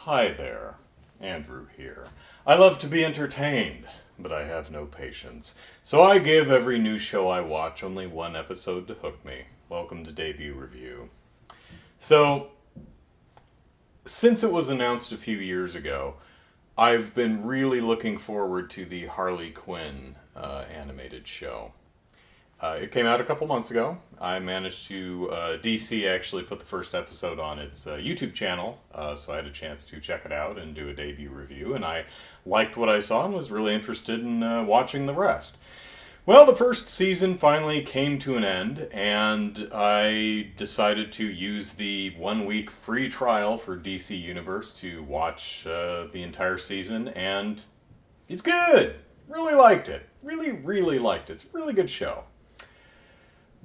Hi there, Andrew here. I love to be entertained, but I have no patience. So I give every new show I watch only one episode to hook me. Welcome to Debut Review. So, since it was announced a few years ago, I've been really looking forward to the Harley Quinn animated show. It came out a couple months ago. I managed to, DC actually put the first episode on its YouTube channel, so I had a chance to check it out and do a debut review, and I liked what I saw and was really interested in watching the rest. Well, the first season finally came to an end, and I decided to use the 1 week free trial for DC Universe to watch the entire season, and it's good! Really liked it. Really liked it. It's a really good show.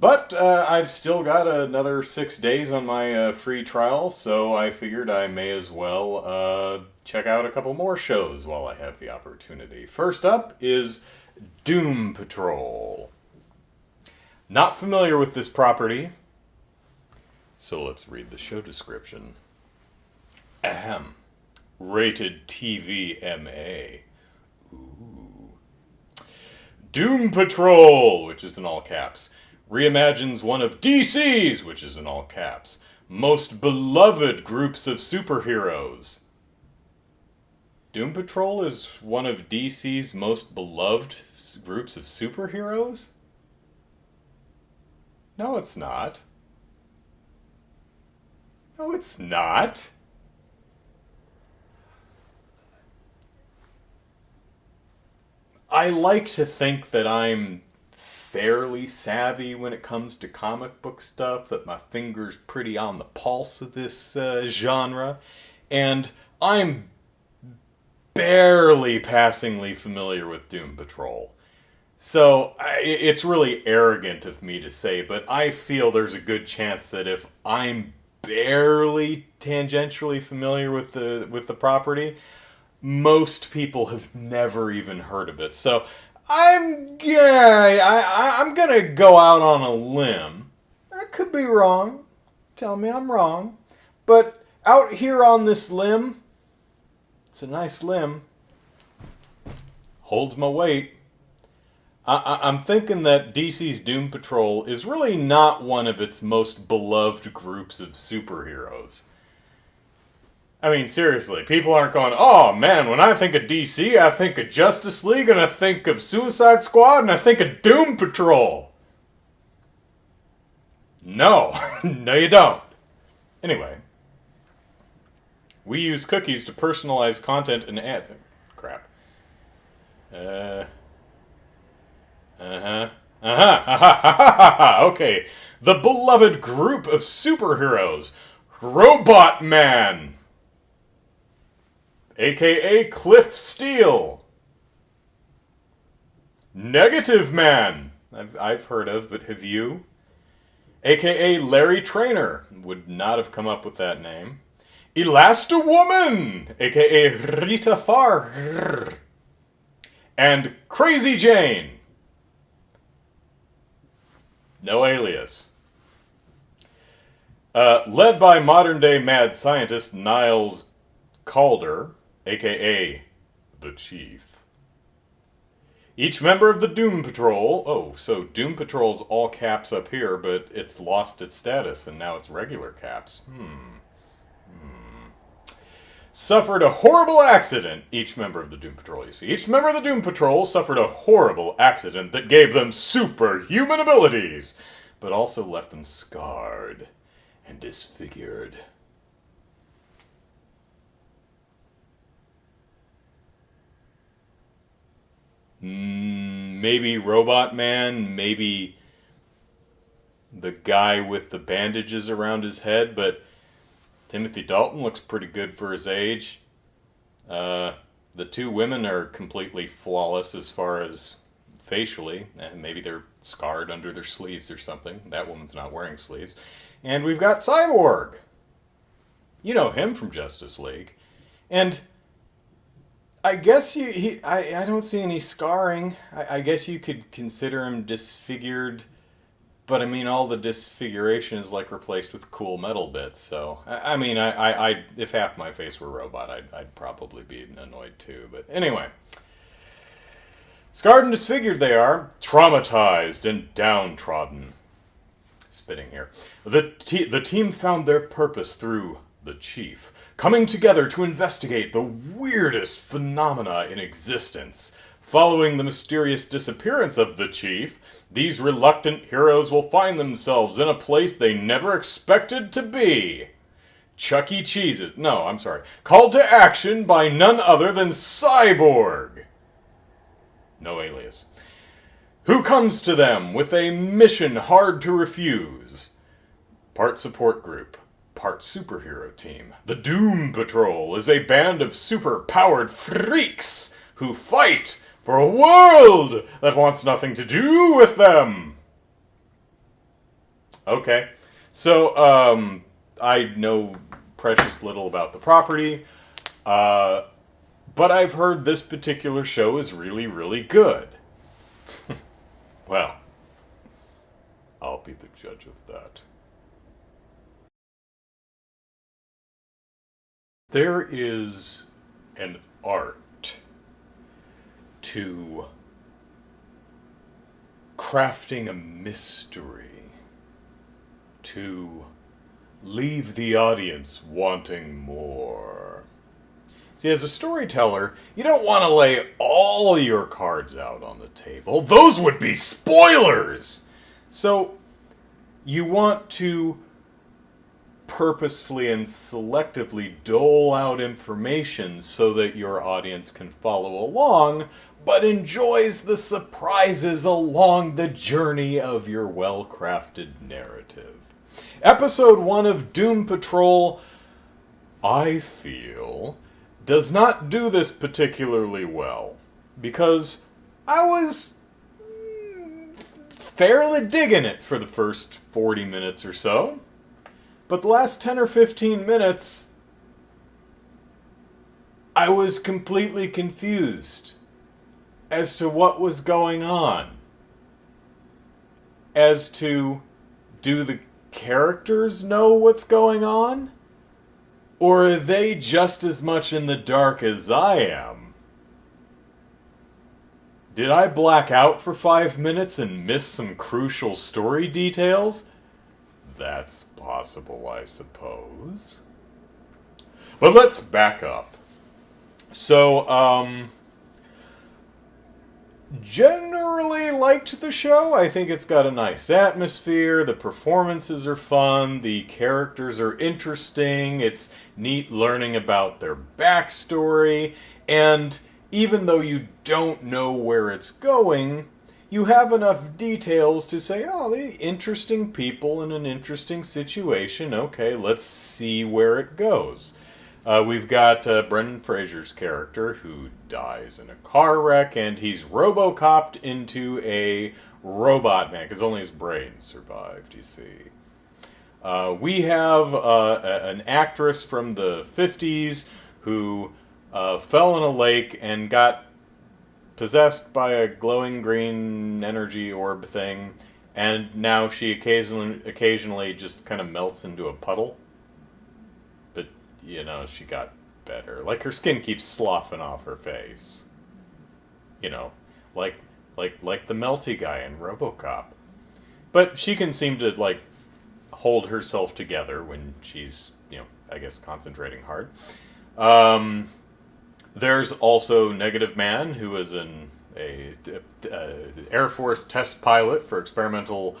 But I've still got another 6 days on my free trial, so I figured I may as well check out a couple more shows while I have the opportunity. First up is Doom Patrol. Not familiar with this property, so let's read the show description. Ahem. Rated TV MA. Ooh. Doom Patrol, which is in all caps, reimagines one of DC's, which is in all caps, most beloved groups of superheroes. Doom Patrol is one of DC's most beloved groups of superheroes? No, it's not. No, it's not. I like to think that I'm fairly savvy when it comes to comic book stuff, that my finger's pretty on the pulse of this genre, and I'm barely passingly familiar with Doom Patrol. So it's really arrogant of me to say, but I feel there's a good chance that if I'm barely tangentially familiar with the property, most people have never even heard of it. So I'm gonna go out on a limb. I could be wrong. Tell me I'm wrong. But out here on this limb, it's a nice limb. Holds my weight. I'm thinking that DC's Doom Patrol is really not one of its most beloved groups of superheroes. I mean, seriously, people aren't going, oh man, when I think of DC, I think of Justice League, and I think of Suicide Squad, and I think of Doom Patrol. No. No, you don't. Anyway. We use cookies to personalize content and ads. Crap. Okay. The beloved group of superheroes. Robot Man. A.K.A. Cliff Steele. Negative Man. I've heard of, but have you? A.K.A. Larry Trainer. Would not have come up with that name. Elasta-Woman. A.K.A. Rita Farr. And Crazy Jane. No alias. Led by modern-day mad scientist Niles Calder, a.k.a. the Chief. Each member of the Doom Patrol... so Doom Patrol's all caps up here, but it's lost its status, and now it's regular caps. Suffered a horrible accident. Each member of the Doom Patrol, you see. Each member of the Doom Patrol suffered a horrible accident that gave them superhuman abilities, but also left them scarred and disfigured. Maybe Robot Man, maybe the guy with the bandages around his head, but Timothy Dalton looks pretty good for his age. The two women are completely flawless as far as facially. Maybe they're scarred under their sleeves or something. That woman's not wearing sleeves. And we've got Cyborg. You know him from Justice League. And I guess I don't see any scarring. I guess you could consider him disfigured But I mean, all the disfiguration is like replaced with cool metal bits. So I mean, if half my face were robot, I'd probably be annoyed too. But anyway, scarred and disfigured they are, traumatized and downtrodden. Spitting here. The team found their purpose through the chief, coming together to investigate the weirdest phenomena in existence. Following the mysterious disappearance of the chief, these reluctant heroes will find themselves in a place they never expected to be. Chuck E. Cheese's, no, I'm sorry, called to action by none other than Cyborg. No alias. Who comes to them with a mission hard to refuse. Part support group, part superhero team. The Doom Patrol is a band of super-powered freaks who fight for a world that wants nothing to do with them. Okay, so I know precious little about the property, but I've heard this particular show is really, really good. Well, I'll be the judge of that. There is an art to crafting a mystery, to leave the audience wanting more. See, as a storyteller, you don't want to lay all your cards out on the table. Those would be spoilers! So, you want to purposefully and selectively dole out information so that your audience can follow along, but enjoys the surprises along the journey of your well-crafted narrative. Episode 1 of Doom Patrol, I feel, does not do this particularly well, because I was fairly digging it for the first 40 minutes or so, but the last 10 or 15 minutes, I was completely confused as to what was going on. As to, do the characters know what's going on? Or are they just as much in the dark as I am? Did I black out for 5 minutes and miss some crucial story details? That's possible, I suppose. But let's back up. So, generally liked the show. I think it's got a nice atmosphere, the performances are fun, the characters are interesting, it's neat learning about their backstory, and even though you don't know where it's going, you have enough details to say, oh, they're interesting people in an interesting situation, okay, let's see where it goes. We've got Brendan Fraser's character who dies in a car wreck, and he's robo-copped into a robot man, because only his brain survived, you see. We have an actress from the 50s who fell in a lake and got possessed by a glowing green energy orb thing, and now she occasionally just kind of melts into a puddle. You know, she got better. Like, her skin keeps sloughing off her face. You know, like the melty guy in RoboCop. But she can seem to, like, hold herself together when she's, you know, I guess concentrating hard. There's also Negative Man, who is an Air Force test pilot for experimental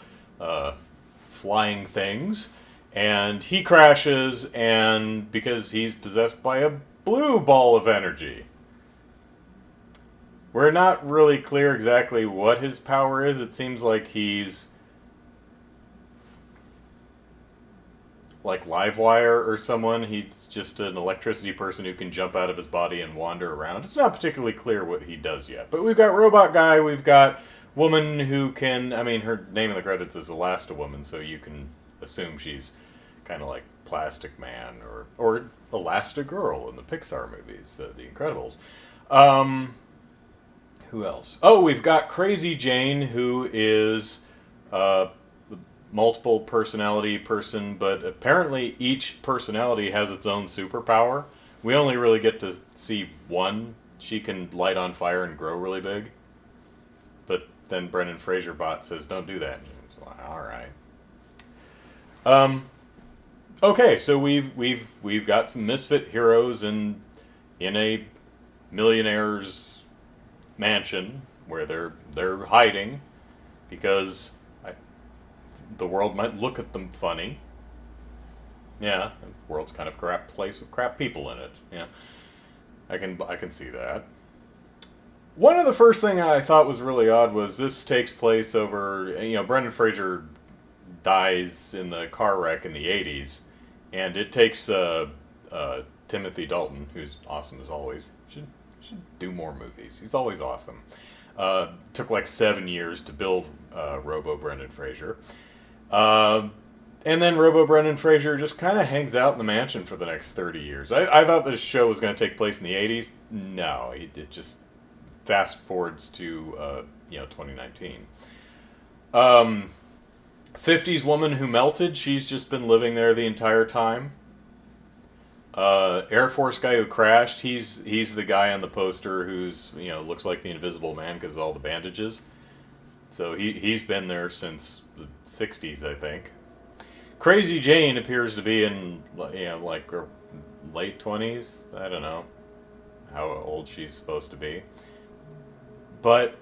flying things. And he crashes, and because he's possessed by a blue ball of energy. We're not really clear exactly what his power is. It seems like he's like Livewire or someone. He's just an electricity person who can jump out of his body and wander around. It's not particularly clear what he does yet. But we've got Robot Guy, we've got Woman who can, I mean, her name in the credits is Elastawoman, so you can assume she's kind of like Plastic Man or Elastigirl in the Pixar movies, the Incredibles. Who else? Oh, we've got Crazy Jane, who is multiple personality person, but apparently each personality has its own superpower. We only really get to see one. She can light on fire and grow really big. But then Brendan Fraser bot says, "Don't do that." And it's like, all right. Okay, so we've got some misfit heroes in a millionaire's mansion where they're hiding because the world might look at them funny. Yeah, the world's kind of a crap place with crap people in it. Yeah, I can see that. One of the first thing I thought was really odd was this takes place over, Brendan Fraser dies in the car wreck in the 80s, and it takes Timothy Dalton, who's awesome as always. Should do more movies. He's always awesome. Took like 7 years to build Robo Brendan Fraser. And then Robo Brendan Fraser just kind of hangs out in the mansion for the next 30 years. I thought this show was going to take place in the 80s. No, it just fast forwards to 2019. 50s woman who melted. She's just been living there the entire time. Air Force guy who crashed. He's the guy on the poster who's looks like the Invisible Man because of all the bandages. So he's been there since the 60s, I think. Crazy Jane appears to be in like her late 20s. I don't know how old she's supposed to be. But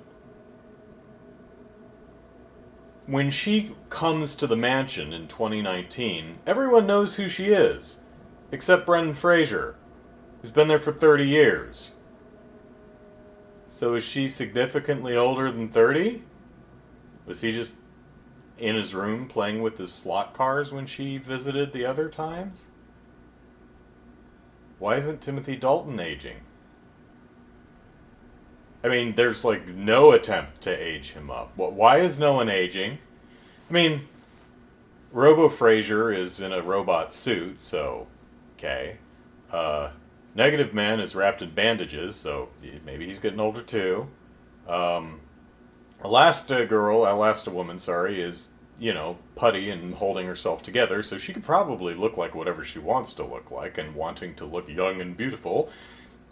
when she comes to the mansion in 2019, everyone knows who she is, except Brendan Fraser, who's been there for 30 years. So is she significantly older than 30? Was he just in his room playing with his slot cars when she visited the other times? Why isn't Timothy Dalton aging? I mean, there's like no attempt to age him up. Why is no one aging? I mean, Robo Fraser is in a robot suit, so okay. Negative Man is wrapped in bandages, so maybe he's getting older too. Elasta Woman, is, putty and holding herself together, so she could probably look like whatever she wants to look like and wanting to look young and beautiful.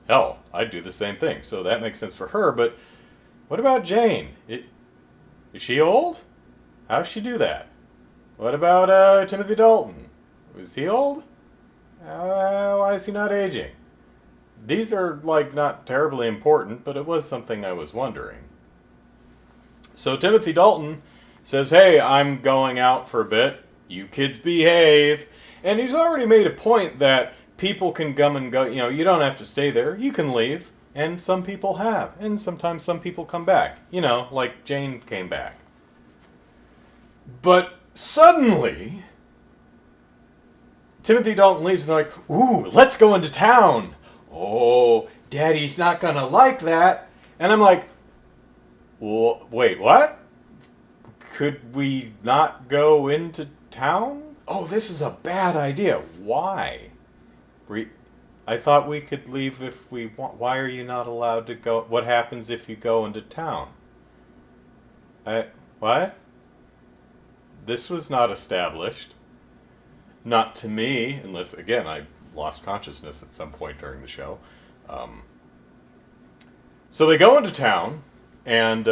Hell, I'd do the same thing, so that makes sense for her, but what about Jane? Is she old? How does she do that? What about Timothy Dalton? Is he old? Why is he not aging? These are, not terribly important, but it was something I was wondering. So Timothy Dalton says, "Hey, I'm going out for a bit. You kids behave." And he's already made a point that people can come and go. You don't have to stay there. You can leave. And some people have. And sometimes some people come back. Like Jane came back. But suddenly, Timothy Dalton leaves and they're like, "Ooh, let's go into town." "Oh, Daddy's not going to like that." And I'm like, well, wait, what? Could we not go into town? Oh, this is a bad idea. Why? I thought we could leave if we want. Why are you not allowed to go? What happens if you go into town? What? This was not established. Not to me, unless, again, I lost consciousness at some point during the show. So they go into town, and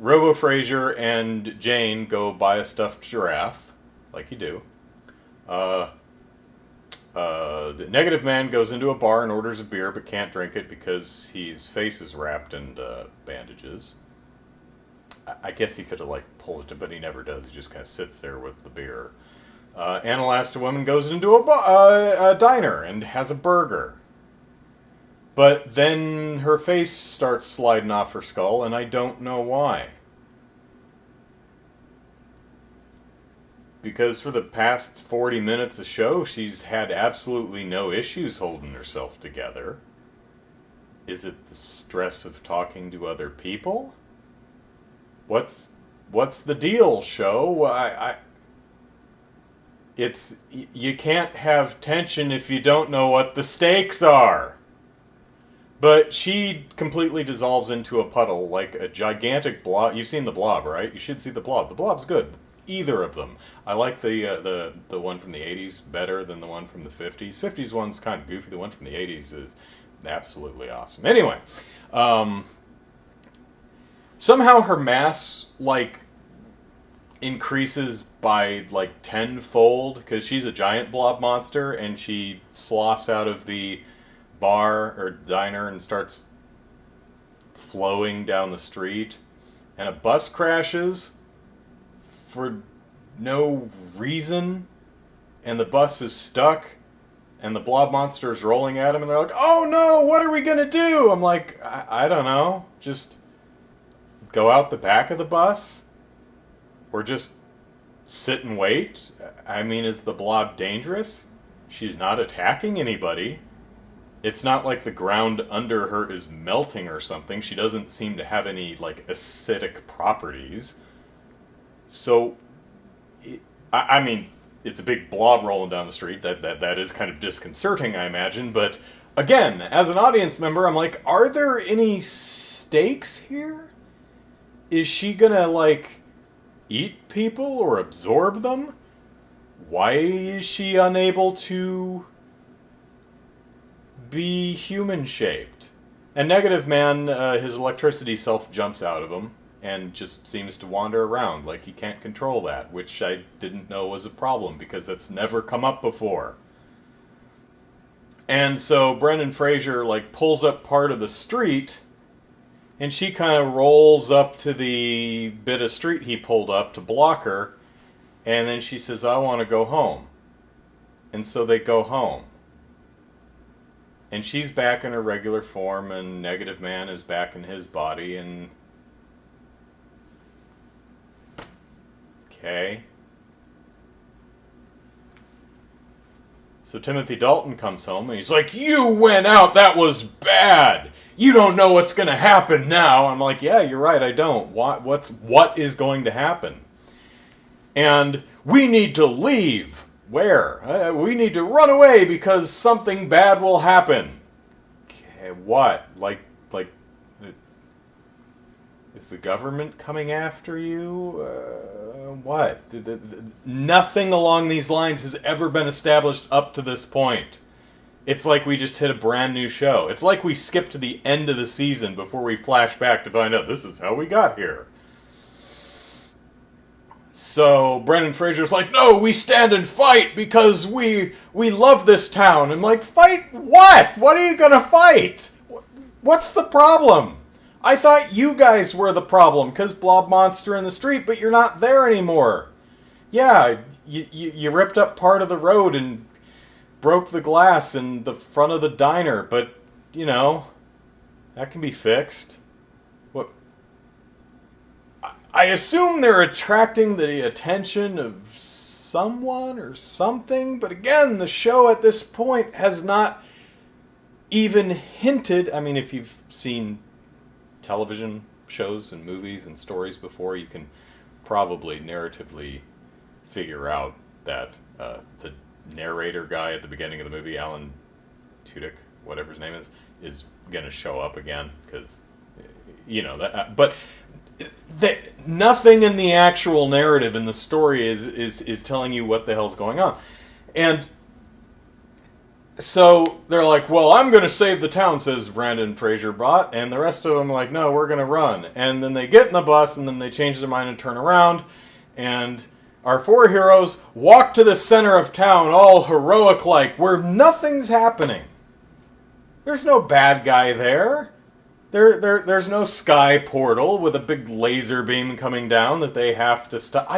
Robo Fraser and Jane go buy a stuffed giraffe, like you do. The Negative Man goes into a bar and orders a beer, but can't drink it because his face is wrapped in bandages. I guess he could have pulled it, but he never does. He just kind of sits there with the beer. Elasta Woman goes into a diner and has a burger. But then her face starts sliding off her skull, and I don't know why. Because for the past 40 minutes of show, she's had absolutely no issues holding herself together. Is it the stress of talking to other people? What's the deal, show? You can't have tension if you don't know what the stakes are. But she completely dissolves into a puddle like a gigantic blob. You've seen The Blob, right? You should see The Blob. The Blob's good. either of them. I like the one from the 80s better than the one from the 50s. 50s one's kind of goofy. The one from the 80s is absolutely awesome. Anyway, somehow her mass, like, increases by, like, tenfold, because she's a giant blob monster, and she sloughs out of the bar or diner and starts flowing down the street, and a bus crashes for no reason, and the bus is stuck, and the blob monster is rolling at him, and they're like, oh no, what are we gonna do? I'm like, I don't know, just go out the back of the bus? Or just sit and wait? I mean, is the blob dangerous? She's not attacking anybody. It's not like the ground under her is melting or something. She doesn't seem to have any, like, acidic properties. So, I mean, it's a big blob rolling down the street. That is kind of disconcerting, I imagine. But, again, as an audience member, I'm like, are there any stakes here? Is she gonna, like, eat people or absorb them? Why is she unable to be human-shaped? And Negative Man, his electricity self jumps out of him and just seems to wander around like he can't control that, which I didn't know was a problem because that's never come up before. And so Brendan Fraser, like, pulls up part of the street, and she kind of rolls up to the bit of street he pulled up to block her. And then she says, I want to go home. And so they go home. And she's back in her regular form, and Negative Man is back in his body, and... Okay. So Timothy Dalton comes home, and he's like, you went out, that was bad! You don't know what's going to happen now. I'm like, yeah, you're right, I don't. What is going to happen? And we need to leave. Where? We need to run away because something bad will happen. Okay, what? Like, is the government coming after you? What? Nothing along these lines has ever been established up to this point. It's like we just hit a brand new show. It's like we skipped to the end of the season before we flash back to find out this is how we got here. So Brendan Fraser's like, no, we stand and fight because we love this town. I'm like, fight what? What are you gonna fight? What's the problem? I thought you guys were the problem because Blob Monster in the street, but you're not there anymore. Yeah, you ripped up part of the road and broke the glass in the front of the diner, but, you know, that can be fixed. What? I assume they're attracting the attention of someone or something, but again, the show at this point has not even hinted. I mean, if you've seen television shows and movies and stories before, you can probably narratively figure out that the narrator guy at the beginning of the movie, Alan Tudyk, whatever his name is going to show up again, because, you know, that. But nothing in the actual narrative in the story is telling you what the hell's going on. And so they're like, well, I'm going to save the town, says Brandon Fraser bot, and the rest of them are like, no, we're going to run. And then they get in the bus, and then they change their mind and turn around, and our four heroes walk to the center of town, all heroic-like, where nothing's happening. There's no bad guy there. There's no sky portal with a big laser beam coming down that they have to stop.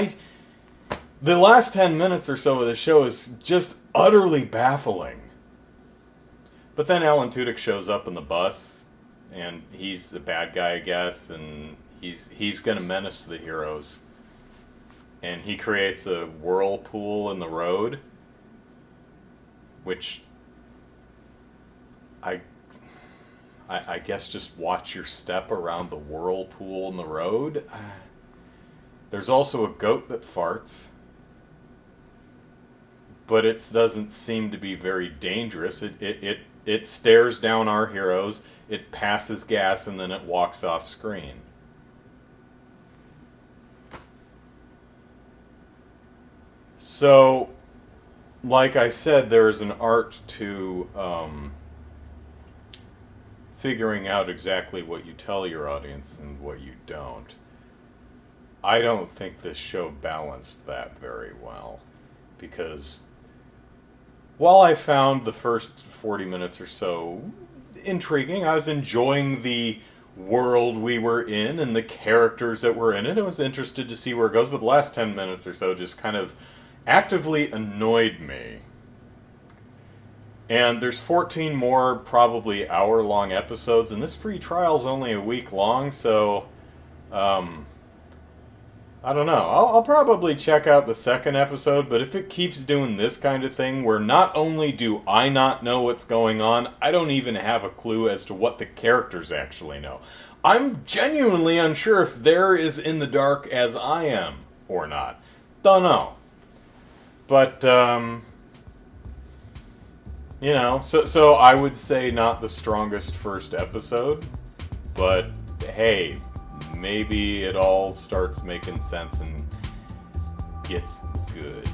The last 10 minutes or so of the show is just utterly baffling. But then Alan Tudyk shows up in the bus, and he's a bad guy, I guess, and he's going to menace the heroes. And he creates a whirlpool in the road, which I guess just watch your step around the whirlpool in the road. There's also a goat that farts, but it doesn't seem to be very dangerous. It stares down our heroes, it passes gas, and then it walks off screen. So, like I said, there is an art to figuring out exactly what you tell your audience and what you don't. I don't think this show balanced that very well, because while I found the first 40 minutes or so intriguing, I was enjoying the world we were in and the characters that were in it. I was interested to see where it goes, but the last 10 minutes or so just kind of actively annoyed me. And there's 14 more probably hour-long episodes, and this free trial's only a week long, so I don't know. I'll probably check out the second episode, but if it keeps doing this kind of thing where not only do I not know what's going on, I don't even have a clue as to what the characters actually know. I'm genuinely unsure if they're as in the dark as I am or not. Don't know. But, you know, so I would say not the strongest first episode, but hey, maybe it all starts making sense and gets good.